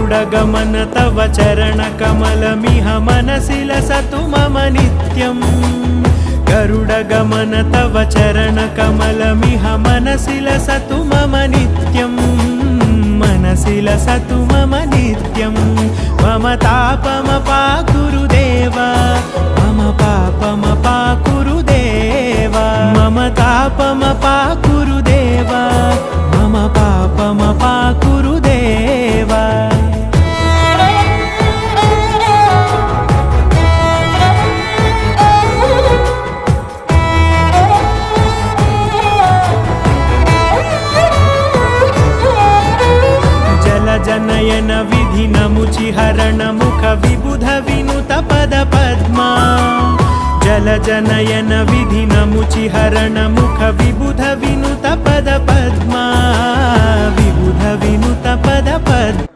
गरुडगमन तव चरणकमलमिह मनसि लसतु मम नित्यम् गरुडगमन तव चरणकमलमिह मनसि लसतु मम नित्यम् मनसि लसतु मम नित्यम् मम तापमपाकुरु देव मम पापमपाकुरु देव मम तापमपाकुरु देव मम पापमपाकुरु देव जनयन विधिनमुचिहरण मुख विबुध विनुत पद पद्मा जल जनयन विधिनमुचिहरण मुख विबुध विनुत पद पद्मा विबुध विनुत पद पद्मा